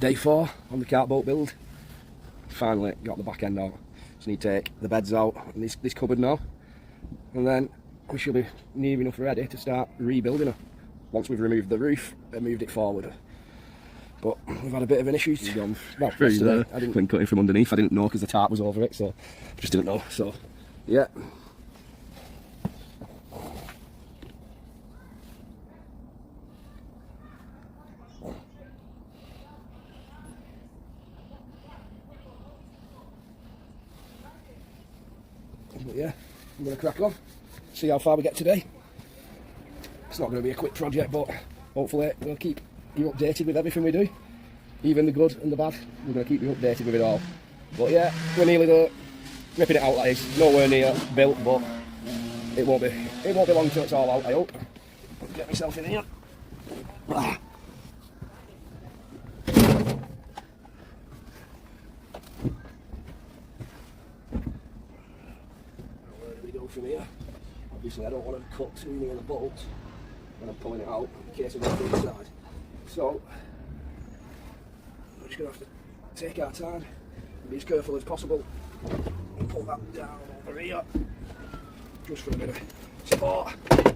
Day 4 on the Carp boat build. Finally got the back end out. Just need to take the beds out and this cupboard now, and then we should be near enough ready to start rebuilding her. Once we've removed the roof and moved it forward. But we've had a bit of an issue. Well, yesterday, I didn't cut it from underneath. I didn't know because the tarp was over it, so I just didn't know. So, yeah. But yeah, I'm going to crack on, see how far we get today. It's not going to be a quick project, but hopefully we'll keep you updated with everything we do, even the good and the bad. We're going to keep you updated with it all. But yeah, we're nearly there, ripping it out like this. Nowhere near built, but it won't be long till it's all out, I hope. Get myself in here. Where do we go from here? Obviously I don't want to cut too near the bolt when I'm pulling it out in case I go to the side. So we're just going to have to take our time and be as careful as possible and pull that down over here just for a bit of support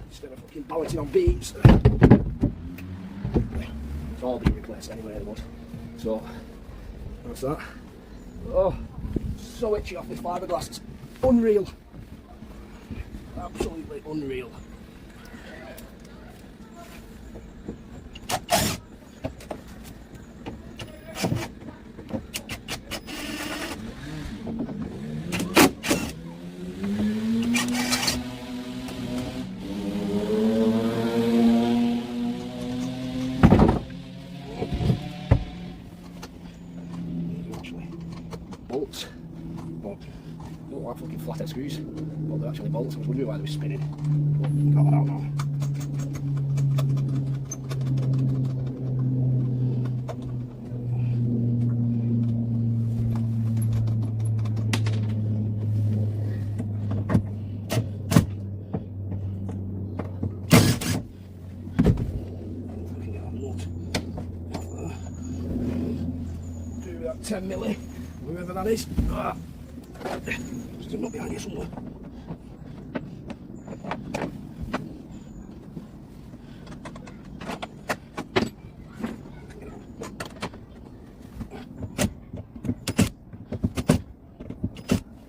instead of fucking balancing on beams. It's all been replaced anyway, it was. So that's that. Oh, so itchy off this fiberglass, it's unreal. Absolutely unreal. Bolts, but they don't like fucking flathead screws, but they're actually bolts. I was wondering why they were spinning, but got that out now. Do that 10 milli. Whoever that is. Still not behind here somewhere.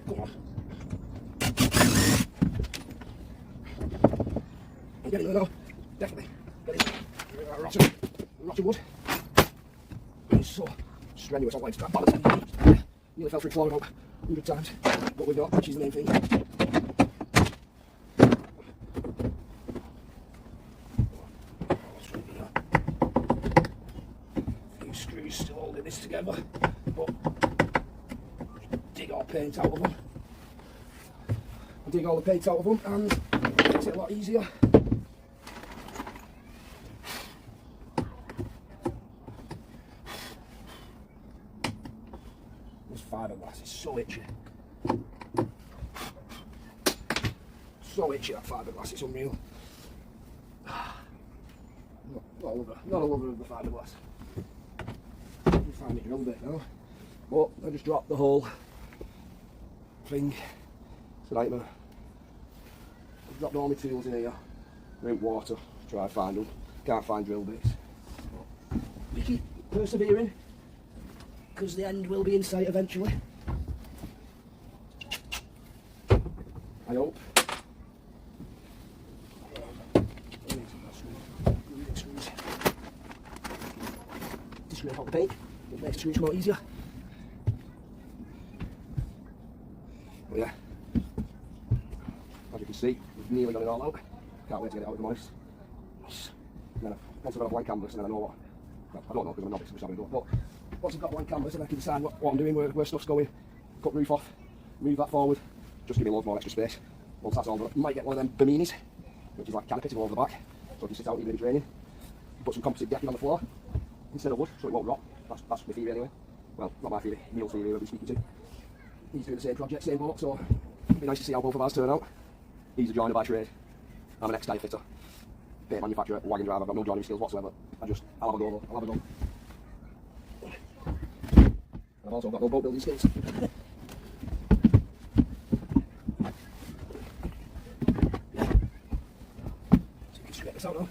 Come on. I'm getting there now. Definitely. Getting there. Rotten wood. It's so strenuous. I like to balance. Nearly fell through floor about 100 times, but we've got, which is the main thing. A few screws still holding this together, but dig all paint out of them. I'll dig all the paint out of them and it makes it a lot easier. Fiberglass is so itchy. So itchy, that fiberglass, it's unreal. Not a lover of the fiberglass. I'm finding it drill bit now. But I just dropped the whole thing. It's a nightmare. I've dropped all my tools in here. Drink water, try to find them. Can't find drill bits. But we keep persevering, because the end will be in sight eventually. I hope. Just scrape out the paint, it makes the screws more easier. But yeah, as you can see, we've nearly got it all out. Can't wait to get it out of the moist. And then once I've got a blank canvas, and then I know what. Well, I don't know because I'm a novice, I'm just having a go. But once I've got blank canvas and I can decide what I'm doing, where stuff's going, cut roof off, move that forward, just give me loads more extra space. Once that's all done, I might get one of them Biminis, which is like a canopy to go over the back, so I can sit out even if it's raining. Put some composite decking on the floor instead of wood, so it won't rot. That's my theory anyway. Well, not my theory, Neil's theory I'll be speaking to. He's doing the same project, same boat, so it'd be nice to see how both of ours turn out. He's a joiner by trade. I'm an ex-tire fitter, paint manufacturer, wagon driver. I've got no joining skills whatsoever. I'll have a go. I've also got no boat building skills. Straight this out now.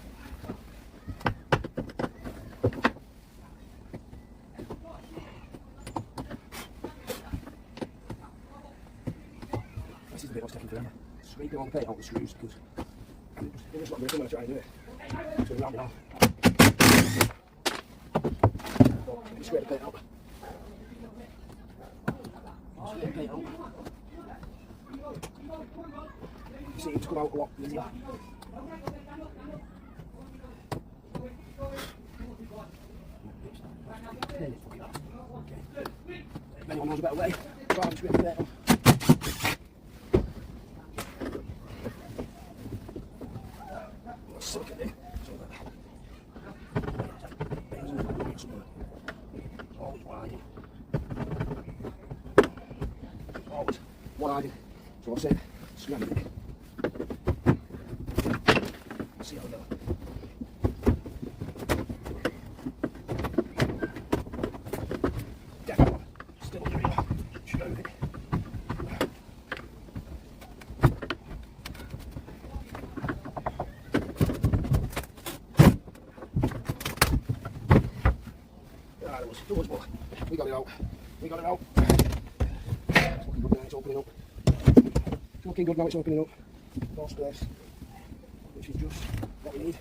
This is the bit what's taking forever. Scraping all the paint out the screws because it just got rid of when I try and do it. So round it off. Scrape the paint out. Scrape the paint out. You see it to come out a lot easier. If anyone knows a better way, rather than scrape the paint out. Sick of it. Always wide. Always wide. So I said, scram it. See how we go. Definitely. Still under here. Scram it. There was more. We got it out. We got it out. It's looking good now, it's opening up. It's looking good now, it's opening up. More space. Which is just what we need.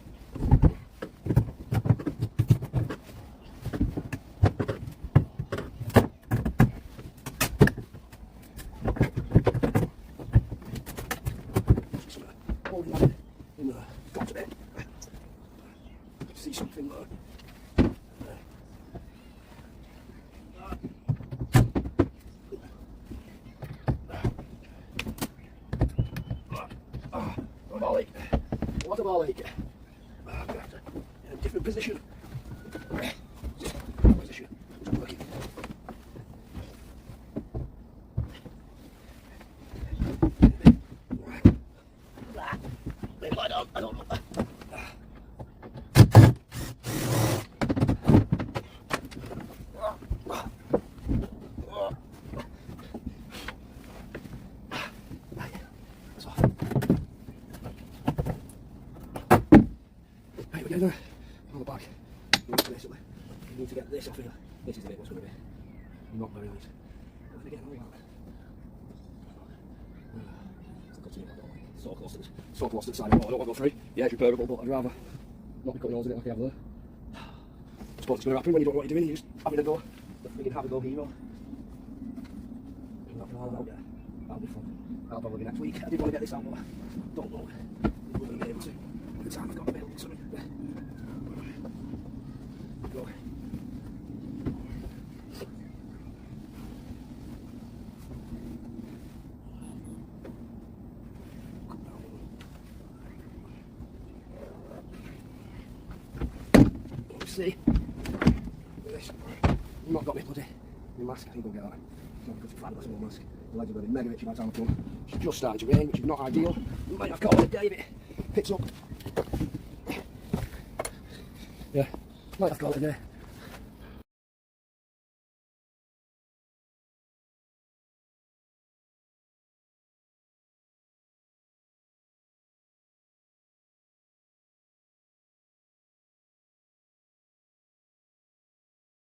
Just holding that in the got it. See something there. What a ball ache. I'm going to have to in a different position. Position. It's working. Maybe lie down. I don't know. On the back, basically, you need to get this off here. This is the bit what's going to be not very nice. But then again, all that. So close to the side of the wall. I don't want to go through. Yeah, it's repairable, but I'd rather not be cutting holes in it like I have there. I suppose it's going to happen when you don't know what you're doing. You just having a go. You can have a go hero. Not for all that out yet. That'll be fun. That'll probably be next week. I did want to get this out, but I don't know. I'm going to be able to. By the time I've got to build something. Go. See, this. I've not got my bloody mask. I think I'll get that. It's not because it's fabulous little mask. The legs are going to be mega itchy by the time I come. It's just starting to rain, which is not ideal. You might have called it a day if it picks up. Yeah, might have called it a day.